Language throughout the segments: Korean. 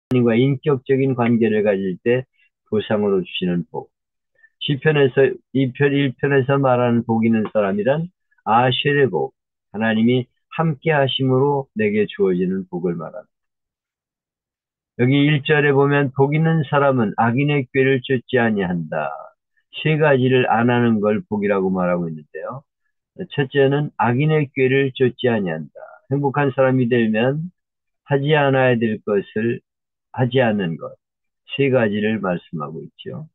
하나님과 인격적인 관계를 가질 때 보상으로 주시는 복. 시편에서 2편 1편에서 말하는 복 있는 사람이란 아쉘의 복, 하나님이 함께 하심으로 내게 주어지는 복을 말합니다. 여기 1절에 보면 복 있는 사람은 악인의 꾀를 쫓지 아니한다. 세 가지를 안 하는 걸 복이라고 말하고 있는데요. 첫째는 악인의 꾀를 쫓지 아니한다. 행복한 사람이 되면 하지 않아야 될 것을 하지 않는 것. 세 가지를 말씀하고 있죠.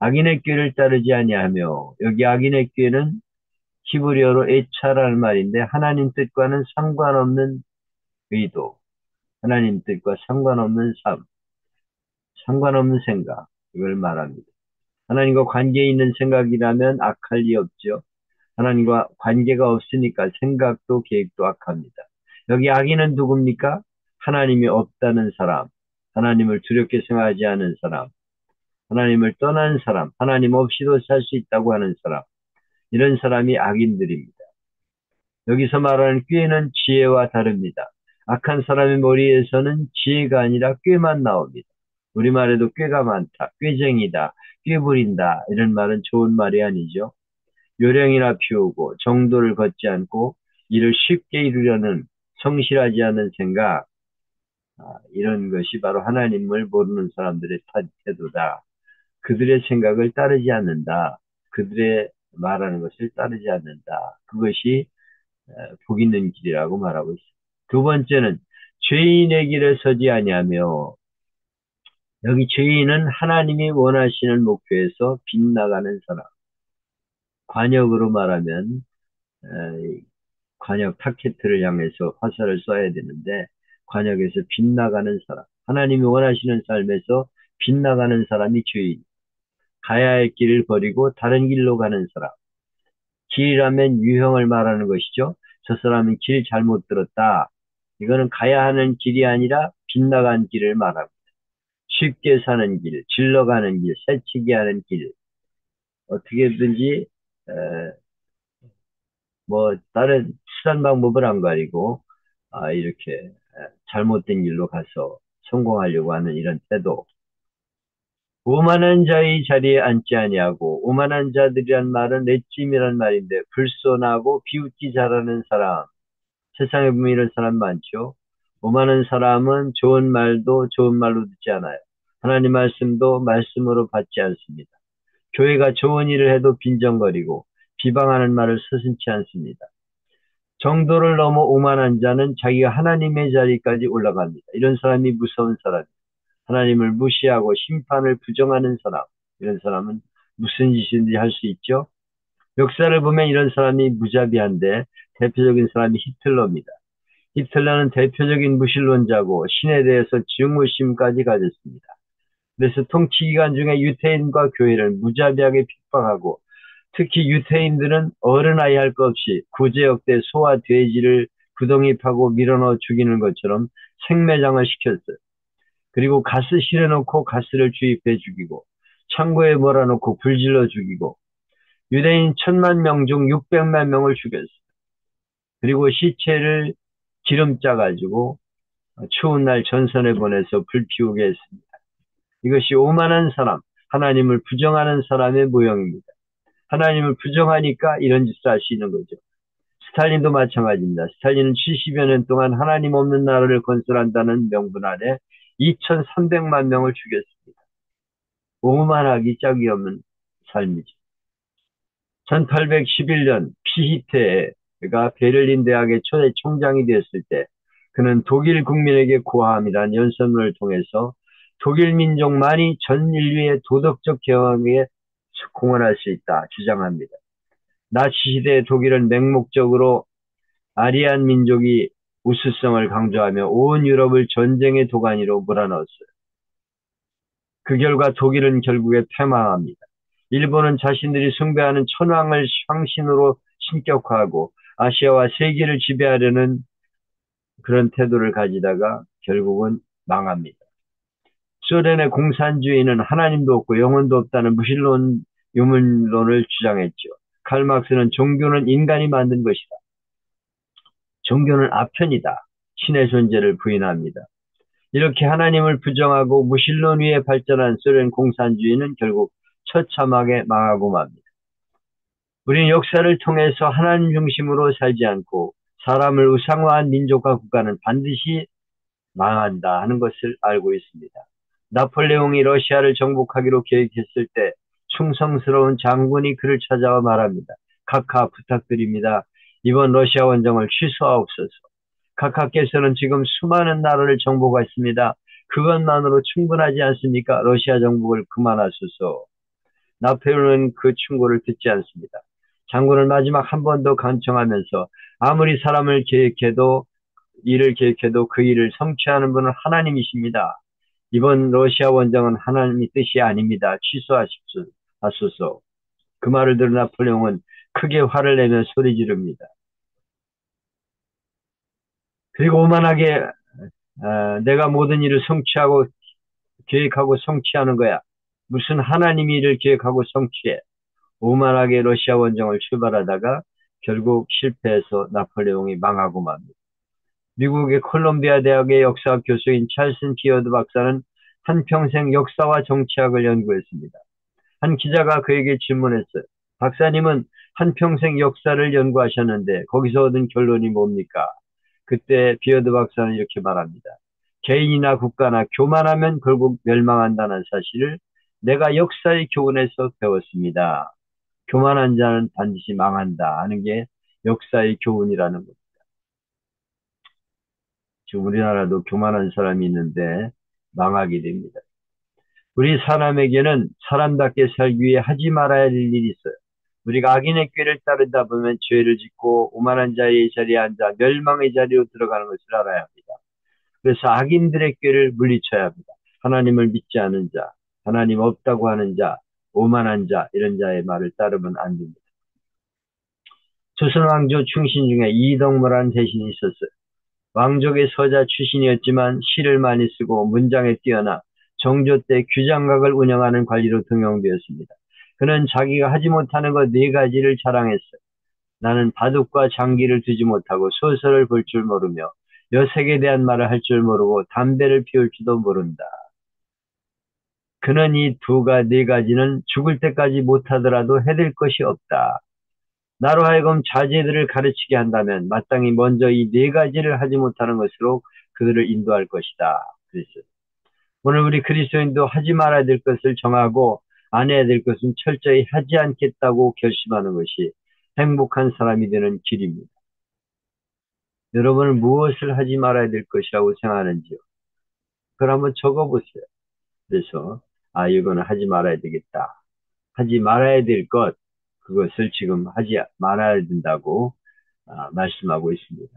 악인의 꾀를 따르지 아니하며, 여기 악인의 꾀는 히브리어로 애차라는 말인데 하나님 뜻과는 상관없는 의도, 하나님 뜻과 상관없는 삶, 상관없는 생각, 이걸 말합니다. 하나님과 관계 있는 생각이라면 악할 리 없죠. 하나님과 관계가 없으니까 생각도 계획도 악합니다. 여기 악인은 누굽니까? 하나님이 없다는 사람, 하나님을 두렵게 생각하지 않은 사람, 하나님을 떠난 사람, 하나님 없이도 살 수 있다고 하는 사람, 이런 사람이 악인들입니다. 여기서 말하는 꾀는 지혜와 다릅니다. 악한 사람의 머리에서는 지혜가 아니라 꾀만 나옵니다. 우리말에도 꾀가 많다, 꾀쟁이다, 꾀부린다, 이런 말은 좋은 말이 아니죠. 요령이나 피우고 정도를 걷지 않고 이를 쉽게 이루려는 성실하지 않은 생각, 이런 것이 바로 하나님을 모르는 사람들의 태도다. 그들의 생각을 따르지 않는다. 그들의 말하는 것을 따르지 않는다. 그것이 복 있는 길이라고 말하고 있습니다. 두 번째는 죄인의 길에 서지 아니하며, 여기 죄인은 하나님이 원하시는 목표에서 빗나가는 사람. 관역으로 말하면 관역 타켓을 향해서 화살을 쏴야 되는데 관역에서 빗나가는 사람. 하나님이 원하시는 삶에서 빗나가는 사람이 죄인. 가야 할 길을 버리고 다른 길로 가는 사람. 길이라면 유형을 말하는 것이죠. 저 사람은 길 잘못 들었다. 이거는 가야 하는 길이 아니라 빗나간 길을 말합니다. 쉽게 사는 길, 질러가는 길, 새치기 하는 길. 어떻게든지 다른 수단 방법을 안 가리고 이렇게 잘못된 길로 가서 성공하려고 하는 이런 태도. 오만한 자의 자리에 앉지 아니하고, 오만한 자들이란 말은 내찜이란 말인데 불손하고 비웃기 잘하는 사람. 세상에 보면 이런 사람 많죠. 오만한 사람은 좋은 말도 좋은 말로 듣지 않아요. 하나님 말씀도 말씀으로 받지 않습니다. 교회가 좋은 일을 해도 빈정거리고 비방하는 말을 서슴지 않습니다. 정도를 넘어 오만한 자는 자기가 하나님의 자리까지 올라갑니다. 이런 사람이 무서운 사람입니다. 하나님을 무시하고 심판을 부정하는 사람, 이런 사람은 무슨 짓인지 할 수 있죠. 역사를 보면 이런 사람이 무자비한데 대표적인 사람이 히틀러입니다. 히틀러는 대표적인 무신론자고 신에 대해서 증오심까지 가졌습니다. 그래서 통치 기간 중에 유태인과 교회를 무자비하게 핍박하고, 특히 유태인들은 어른아이 할 것 없이 구제역대 소와 돼지를 구덩이 파고 밀어넣어 죽이는 것처럼 생매장을 시켰어요. 그리고 가스 실어놓고 가스를 주입해 죽이고, 창고에 몰아놓고 불질러 죽이고, 유대인 1000만 명 중 600만 명을 죽였어요. 그리고 시체를 기름 짜가지고 추운 날 전선에 보내서 불 피우게 했습니다. 이것이 오만한 사람, 하나님을 부정하는 사람의 모형입니다. 하나님을 부정하니까 이런 짓을 할 수 있는 거죠. 스탈린도 마찬가지입니다. 스탈린은 70여 년 동안 하나님 없는 나라를 건설한다는 명분 아래 2300만 명을 죽였습니다. 오만하기 짝이 없는 삶이죠. 1811년 피히테가 베를린 대학의 초대 총장이 되었을 때 그는 독일 국민에게 고함이란 연설문을 통해서 독일 민족만이 전 인류의 도덕적 개혁에 공헌할 수 있다 주장합니다. 나치 시대의 독일은 맹목적으로 아리안 민족이 우수성을 강조하며 온 유럽을 전쟁의 도가니로 몰아넣었어요. 그 결과 독일은 결국에 패망합니다. 일본은 자신들이 숭배하는 천황을 황신으로 신격화하고 아시아와 세계를 지배하려는 그런 태도를 가지다가 결국은 망합니다. 소련의 공산주의는 하나님도 없고 영혼도 없다는 무신론, 유물론을 주장했죠. 칼 막스는 종교는 인간이 만든 것이다. 종교는 아편이다. 신의 존재를 부인합니다. 이렇게 하나님을 부정하고 무신론 위에 발전한 소련 공산주의는 결국 처참하게 망하고 맙니다. 우리는 역사를 통해서 하나님 중심으로 살지 않고 사람을 우상화한 민족과 국가는 반드시 망한다 하는 것을 알고 있습니다. 나폴레옹이 러시아를 정복하기로 계획했을 때 충성스러운 장군이 그를 찾아와 말합니다. 카카 부탁드립니다. 이번 러시아 원정을 취소하옵소서. 카카께서는 지금 수많은 나라를 정복했습니다. 그것만으로 충분하지 않습니까? 러시아 정복을 그만하소서. 나폴레옹은 그 충고를 듣지 않습니다. 장군을 마지막 한 번 더 간청하면서 아무리 사람을 계획해도 일을 계획해도 그 일을 성취하는 분은 하나님이십니다. 이번 러시아 원정은 하나님의 뜻이 아닙니다. 취소하소서. 그 말을 들은 나폴레옹은 크게 화를 내며 소리 지릅니다. 그리고 오만하게 내가 모든 일을 성취하고 계획하고 성취하는 거야. 무슨 하나님이 일을 계획하고 성취해. 오만하게 러시아 원정을 출발하다가 결국 실패해서 나폴레옹이 망하고 맙니다. 미국의 콜롬비아 대학의 역사학 교수인 찰슨 피어드 박사는 한평생 역사와 정치학을 연구했습니다. 한 기자가 그에게 질문했어요. 박사님은 한평생 역사를 연구하셨는데 거기서 얻은 결론이 뭡니까? 그때 비어드 박사는 이렇게 말합니다. 개인이나 국가나 교만하면 결국 멸망한다는 사실을 내가 역사의 교훈에서 배웠습니다. 교만한 자는 반드시 망한다 하는 게 역사의 교훈이라는 겁니다. 지금 우리나라도 교만한 사람이 있는데 망하게 됩니다. 우리 사람에게는 사람답게 살기 위해 하지 말아야 할 일이 있어요. 우리가 악인의 꾀를 따르다 보면 죄를 짓고 오만한 자의 자리에 앉아 멸망의 자리로 들어가는 것을 알아야 합니다. 그래서 악인들의 꾀를 물리쳐야 합니다. 하나님을 믿지 않은 자, 하나님 없다고 하는 자, 오만한 자, 이런 자의 말을 따르면 안 됩니다. 조선 왕조 충신 중에 이덕무라는 대신이 있었어요. 왕족의 서자 출신이었지만 시를 많이 쓰고 문장에 뛰어나 정조 때 규장각을 운영하는 관리로 등용되었습니다. 그는 자기가 하지 못하는 것 네 가지를 자랑했어요. 나는 바둑과 장기를 두지 못하고 소설을 볼 줄 모르며 여색에 대한 말을 할 줄 모르고 담배를 피울 줄도 모른다. 그는 네 가지는 죽을 때까지 못하더라도 해낼 것이 없다. 나로 하여금 자제들을 가르치게 한다면 마땅히 먼저 이 네 가지를 하지 못하는 것으로 그들을 인도할 것이다. 그랬어요. 오늘 우리 그리스도인도 하지 말아야 될 것을 정하고 안 해야 될 것은 철저히 하지 않겠다고 결심하는 것이 행복한 사람이 되는 길입니다. 여러분은 무엇을 하지 말아야 될 것이라고 생각하는지요? 그걸 한번 적어보세요. 그래서 이거는 하지 말아야 되겠다. 하지 말아야 될 것, 그것을 지금 하지 말아야 된다고 말씀하고 있습니다.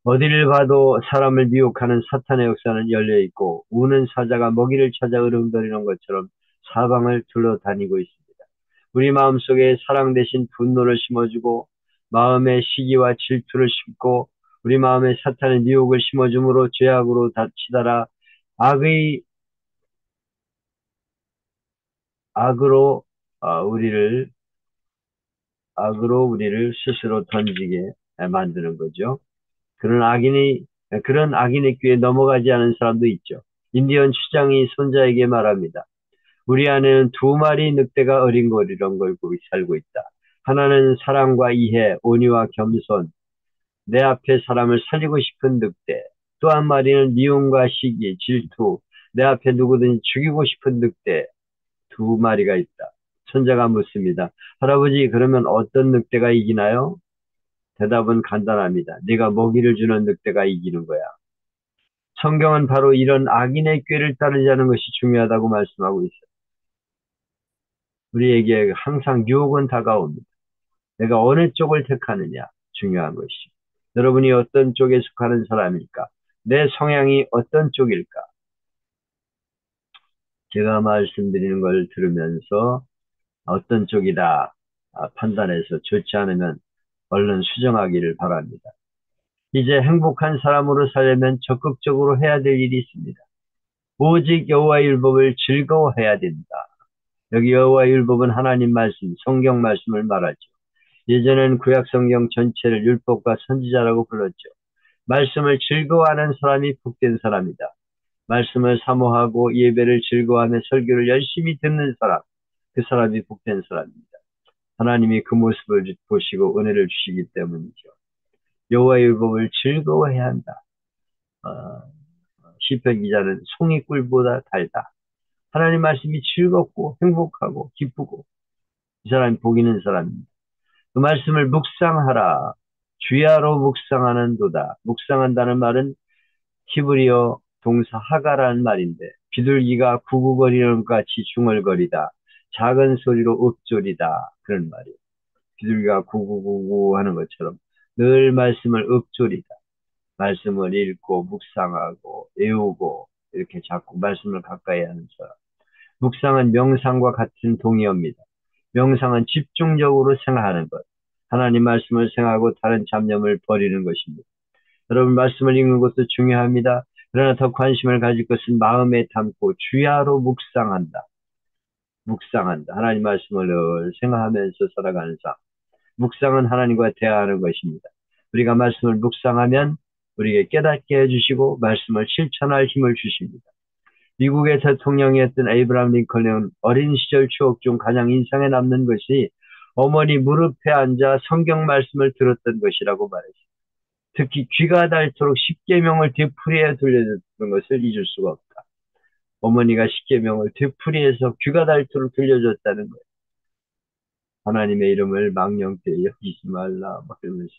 어디를 봐도 사람을 미혹하는 사탄의 역사는 열려 있고 우는 사자가 먹이를 찾아 으름거리는 것처럼 사방을 둘러다니고 있습니다. 우리 마음속에 사랑 대신 분노를 심어주고 마음에 시기와 질투를 심고 우리 마음에 사탄의 미혹을 심어줌으로 죄악으로 치달아 악의 악으로 우리를 악으로 우리를 스스로 던지게 만드는 거죠. 그런 악인의 귀에 넘어가지 않은 사람도 있죠. 인디언 추장이 손자에게 말합니다. 우리 안에는 두 마리 늑대가 어린거리런 걸고 살고 있다. 하나는 사랑과 이해, 온유와 겸손, 내 앞에 사람을 살리고 싶은 늑대. 또 한 마리는 미움과 시기, 질투, 내 앞에 누구든지 죽이고 싶은 늑대. 두 마리가 있다. 손자가 묻습니다. 할아버지, 그러면 어떤 늑대가 이기나요? 대답은 간단합니다. 네가 먹이를 주는 늑대가 이기는 거야. 성경은 바로 이런 악인의 꾀를 따르지 않는 것이 중요하다고 말씀하고 있어요. 우리에게 항상 유혹은 다가옵니다. 내가 어느 쪽을 택하느냐 중요한 것이. 여러분이 어떤 쪽에 속하는 사람일까? 내 성향이 어떤 쪽일까? 제가 말씀드리는 걸 들으면서 어떤 쪽이다 판단해서 좋지 않으면 얼른 수정하기를 바랍니다. 이제 행복한 사람으로 살려면 적극적으로 해야 될 일이 있습니다. 오직 여호와의 율법을 즐거워해야 된다. 여기 여호와의 율법은 하나님 말씀, 성경 말씀을 말하죠. 예전에는 구약 성경 전체를 율법과 선지자라고 불렀죠. 말씀을 즐거워하는 사람이 복된 사람이다. 말씀을 사모하고 예배를 즐거워하며 설교를 열심히 듣는 사람, 그 사람이 복된 사람입니다. 하나님이 그 모습을 보시고 은혜를 주시기 때문이죠. 여호와의 율법을 즐거워해야 한다. 시편 기자는 송이꿀보다 달다. 하나님 말씀이 즐겁고 행복하고 기쁘고 이 사람이 복 있는 사람입니다. 그 말씀을 묵상하라. 주야로 묵상하는도다. 묵상한다는 말은 히브리어 동사 하가라는 말인데 비둘기가 구구거리는 것 같이 중얼거리다. 작은 소리로 읊조리다. 그런 말이에요. 비둘기가 구구구구 하는 것처럼 늘 말씀을 읊조리다. 말씀을 읽고 묵상하고 외우고 이렇게 자꾸 말씀을 가까이 하는 사람. 묵상은 명상과 같은 동의어입니다. 명상은 집중적으로 생각하는 것. 하나님 말씀을 생각하고 다른 잡념을 버리는 것입니다. 여러분 말씀을 읽는 것도 중요합니다. 그러나 더 관심을 가질 것은 마음에 담고 주야로 묵상한다. 묵상한다. 하나님 말씀을 늘 생각하면서 살아가는 삶. 묵상은 하나님과 대화하는 것입니다. 우리가 말씀을 묵상하면 우리에게 깨닫게 해주시고 말씀을 실천할 힘을 주십니다. 미국의 대통령이었던 에이브라함 링컨은 어린 시절 추억 중 가장 인상에 남는 것이 어머니 무릎에 앉아 성경 말씀을 들었던 것이라고 말했습니다. 특히 귀가 닳도록 십계명을 되풀이해 들려줬던 것을 잊을 수가 없다. 어머니가 십계명을 되풀이해서 귀가 닳도록 들려줬다는 거예요. 하나님의 이름을 망령되이 여기지 말라 막 이러면서.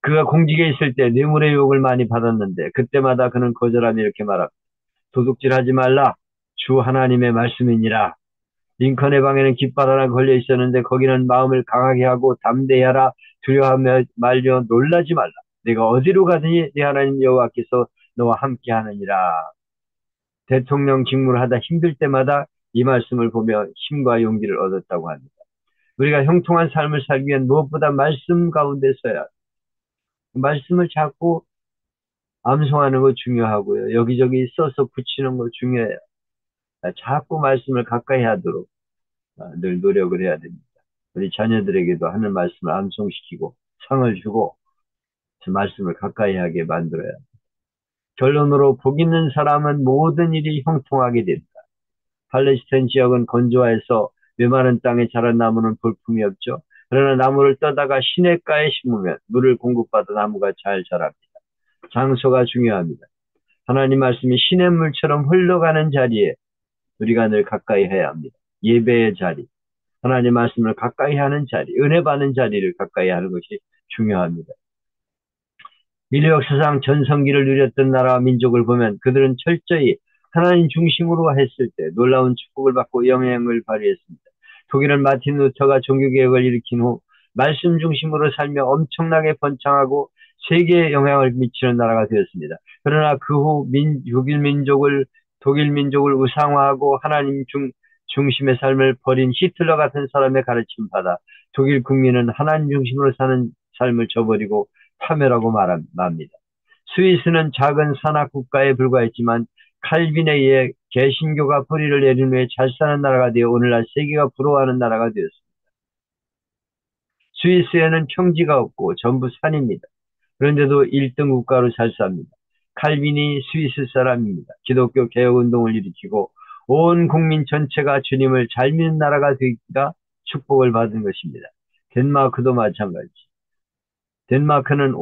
그가 공직에 있을 때 뇌물의 유혹을 많이 받았는데 그때마다 그는 거절하며 이렇게 말합니다. 도둑질하지 말라. 주 하나님의 말씀이니라. 링컨의 방에는 깃발 하나 걸려 있었는데 거기는 마음을 강하게 하고 담대하라. 두려워하며 말려 놀라지 말라. 내가 어디로 가든지 네 하나님 여호와께서 너와 함께 하느니라. 대통령 직무를 하다 힘들 때마다 이 말씀을 보며 힘과 용기를 얻었다고 합니다. 우리가 형통한 삶을 살기 위한 무엇보다 말씀 가운데 서야 말씀을 자꾸 암송하는 거 중요하고요. 여기저기 써서 붙이는 거 중요해요. 자꾸 말씀을 가까이 하도록 늘 노력을 해야 됩니다. 우리 자녀들에게도 하는 말씀을 암송시키고 상을 주고 그 말씀을 가까이 하게 만들어야 합니다. 결론으로 복 있는 사람은 모든 일이 형통하게 된다. 팔레스타인 지역은 건조해서 메마른 땅에 자란 나무는 볼품이 없죠. 그러나 나무를 떠다가 시냇가에 심으면 물을 공급받아 나무가 잘 자랍니다. 장소가 중요합니다. 하나님 말씀이 시냇물처럼 흘러가는 자리에 우리가 늘 가까이 해야 합니다. 예배의 자리, 하나님 말씀을 가까이 하는 자리, 은혜 받는 자리를 가까이 하는 것이 중요합니다. 인류 역사상 전성기를 누렸던 나라와 민족을 보면 그들은 철저히 하나님 중심으로 했을 때 놀라운 축복을 받고 영향을 발휘했습니다. 독일은 마틴 루터가 종교개혁을 일으킨 후 말씀 중심으로 살며 엄청나게 번창하고 세계에 영향을 미치는 나라가 되었습니다. 그러나 그 후 독일 민족을 우상화하고 하나님 중심의 삶을 버린 히틀러 같은 사람의 가르침 받아 독일 국민은 하나님 중심으로 사는 삶을 저버리고 파멸하고 맙니다. 스위스는 작은 산악 국가에 불과했지만 칼빈에 의해 개신교가 뿌리를 내린 후에 잘 사는 나라가 되어 오늘날 세계가 부러워하는 나라가 되었습니다. 스위스에는 평지가 없고 전부 산입니다. 그런데도 1등 국가로 잘 삽니다. 칼빈이 스위스 사람입니다. 기독교 개혁운동을 일으키고 온 국민 전체가 주님을 잘 믿는 나라가 되기가 축복을 받은 것입니다. 덴마크도 마찬가지. 덴마크는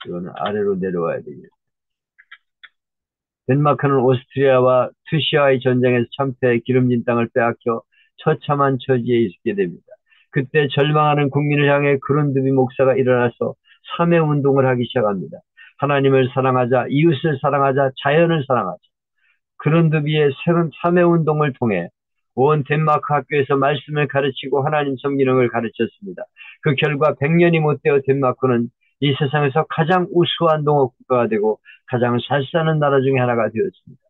이거는 아래로 내려와야 되겠다. 덴마크는 오스트리아와 투시아의 전쟁에서 참패해 기름진 땅을 빼앗겨 처참한 처지에 있게 됩니다. 그때 절망하는 국민을 향해 그룬드비 목사가 일어나서 사매운동을 하기 시작합니다. 하나님을 사랑하자, 이웃을 사랑하자, 자연을 사랑하자. 그룬드비의 사매운동을 통해 온 덴마크 학교에서 말씀을 가르치고 하나님 섬기는 가르쳤습니다. 그 결과 100년이 못 되어 덴마크는 이 세상에서 가장 우수한 농업 국가가 되고 가장 잘 사는 나라 중에 하나가 되었습니다.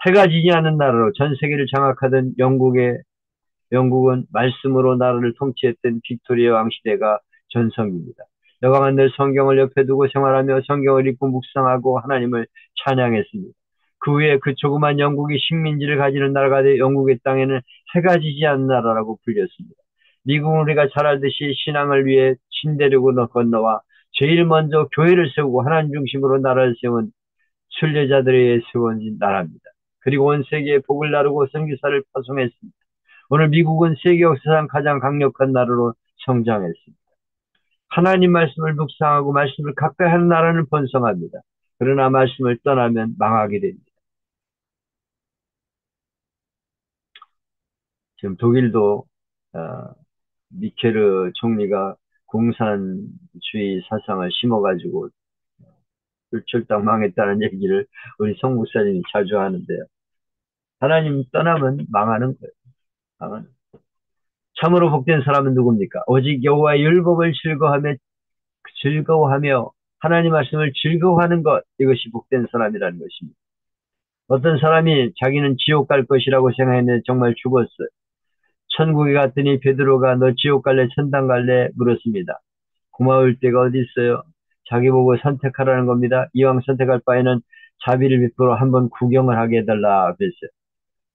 해가 지지 않는 나라로 전 세계를 장악하던 영국은 말씀으로 나라를 통치했던 빅토리아 왕 시대가 전성기입니다. 여왕은 늘 성경을 옆에 두고 생활하며 성경을 읽고 묵상하고 하나님을 찬양했습니다. 그 후에 그 조그만 영국이 식민지를 가지는 나라가 되어 영국의 땅에는 해가 지지 않는 나라라고 불렸습니다. 미국은 우리가 잘 알듯이 신앙을 위해 신대륙으로 건너와 제일 먼저 교회를 세우고 하나님 중심으로 나라를 세운 순례자들의 세워진 나라입니다. 그리고 온 세계에 복을 나누고 선교사를 파송했습니다. 오늘 미국은 세계 역사상 가장 강력한 나라로 성장했습니다. 하나님 말씀을 묵상하고 말씀을 가까이 하는 나라는 번성합니다. 그러나 말씀을 떠나면 망하게 됩니다. 지금 독일도 미케르 총리가 공산주의 사상을 심어가지고 출당 망했다는 얘기를 우리 성목사님이 자주 하는데요. 하나님 떠나면 망하는 거예요. 망하는. 참으로 복된 사람은 누굽니까? 오직 여호와의 율법을 즐거워하며 하나님 말씀을 즐거워하는 것, 이것이 복된 사람이라는 것입니다. 어떤 사람이 자기는 지옥 갈 것이라고 생각했는데 정말 죽었어요. 천국에 갔더니 베드로가 너 지옥 갈래 천당 갈래 물었습니다. 고마울 때가 어디 있어요? 자기 보고 선택하라는 겁니다. 이왕 선택할 바에는 자비를 베풀어 한번 구경을 하게 해달라 그랬어요.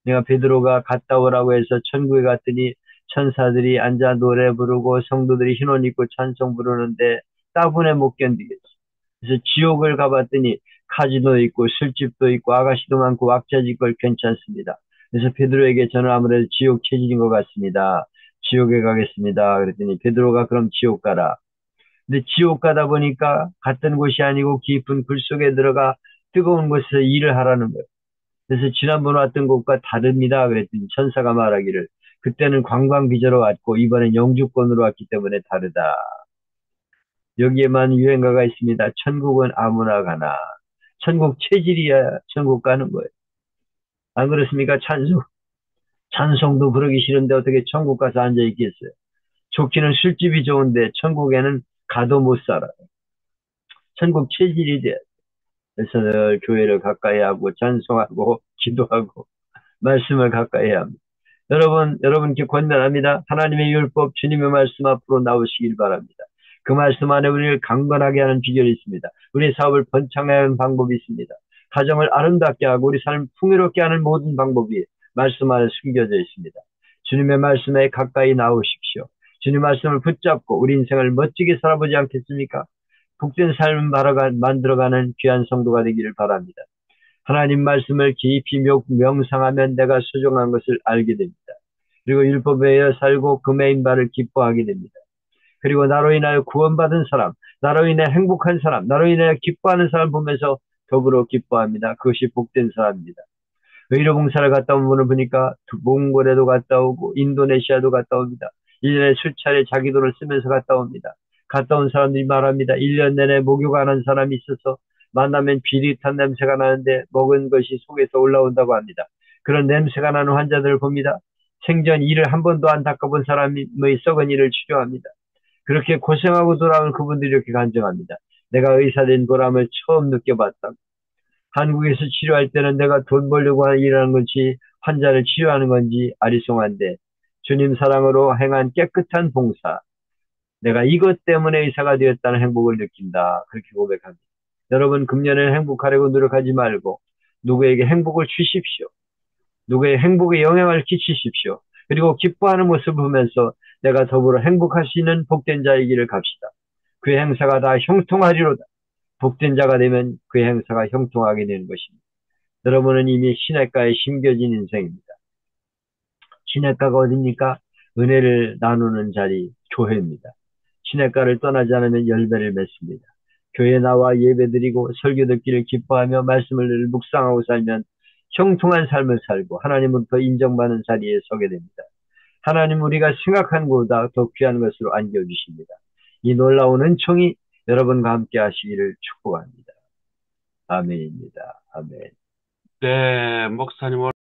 내가 베드로가 갔다 오라고 해서 천국에 갔더니 천사들이 앉아 노래 부르고 성도들이 흰옷 입고 찬송 부르는데 따분해 못 견디겠어. 그래서 지옥을 가봤더니 카지노 있고 술집도 있고 아가씨도 많고 왁자지껄 괜찮습니다. 그래서 베드로에게 저는 아무래도 지옥 체질인 것 같습니다. 지옥에 가겠습니다. 그랬더니 베드로가 그럼 지옥 가라. 근데 지옥 가다 보니까 갔던 곳이 아니고 깊은 굴 속에 들어가 뜨거운 곳에서 일을 하라는 거예요. 그래서 지난번 왔던 곳과 다릅니다. 그랬더니 천사가 말하기를 그때는 관광 비자로 왔고 이번엔 영주권으로 왔기 때문에 다르다. 여기에만 유행가가 있습니다. 천국은 아무나 가나. 천국 체질이야 천국 가는 거예요. 안 그렇습니까? 찬송도 부르기 싫은데 어떻게 천국 가서 앉아 있겠어요? 좋기는 술집이 좋은데 천국에는 가도 못 살아요. 천국 체질이 돼. 그래서 늘 교회를 가까이 하고 찬송하고 기도하고 말씀을 가까이 해야 합니다. 여러분께 권면합니다. 하나님의 율법, 주님의 말씀 앞으로 나오시길 바랍니다. 그 말씀 안에 우리를 강건하게 하는 비결이 있습니다. 우리 사업을 번창하게 하는 방법이 있습니다. 가정을 아름답게 하고 우리 삶을 풍요롭게 하는 모든 방법이 말씀 안에 숨겨져 있습니다. 주님의 말씀에 가까이 나오십시오. 주님 말씀을 붙잡고 우리 인생을 멋지게 살아보지 않겠습니까? 복된 삶을 만들어가는 귀한 성도가 되기를 바랍니다. 하나님 말씀을 깊이 명상하면 내가 소중한 것을 알게 됩니다. 그리고 율법에 의해 살고 금의 인바를 기뻐하게 됩니다. 그리고 나로 인하여 구원받은 사람, 나로 인해 행복한 사람, 나로 인해 기뻐하는 사람 보면서 더불어 기뻐합니다. 그것이 복된 사람입니다. 의료 봉사를 갔다 온 분을 보니까 몽골에도 갔다 오고 인도네시아도 갔다 옵니다. 1년에 수차례 자기 돈을 쓰면서 갔다 옵니다. 갔다 온 사람들이 말합니다. 1년 내내 목욕 안 한 사람이 있어서 만나면 비릿한 냄새가 나는데 먹은 것이 속에서 올라온다고 합니다. 그런 냄새가 나는 환자들을 봅니다. 생전 이를 한 번도 안 닦아본 사람의 썩은 이를 치료합니다. 그렇게 고생하고 돌아온 그분들이 이렇게 간증합니다. 내가 의사된 보람을 처음 느껴봤다. 한국에서 치료할 때는 내가 돈 벌려고 일하는 건지 환자를 치료하는 건지 아리송한데 주님 사랑으로 행한 깨끗한 봉사, 내가 이것 때문에 의사가 되었다는 행복을 느낀다. 그렇게 고백합니다. 여러분 금년에는 행복하려고 노력하지 말고 누구에게 행복을 주십시오. 누구의 행복에 영향을 끼치십시오. 그리고 기뻐하는 모습을 보면서 내가 더불어 행복할 수 있는 복된 자이기를 갑시다. 그의 행사가 다 형통하리로다. 복된 자가 되면 그의 행사가 형통하게 되는 것입니다. 여러분은 이미 시냇가에 심겨진 인생입니다. 시냇가가 어딥니까? 은혜를 나누는 자리, 교회입니다. 시냇가를 떠나지 않으면 열매를 맺습니다. 교회에 나와 예배드리고 설교 듣기를 기뻐하며 말씀을 늘 묵상하고 살면 형통한 삶을 살고 하나님으로부터 인정받는 자리에 서게 됩니다. 하나님 우리가 생각한 것보다 더 귀한 것으로 안겨주십니다. 이 놀라운 은총이 여러분과 함께 하시기를 축복합니다. 아멘입니다. 아멘. 네, 목사님.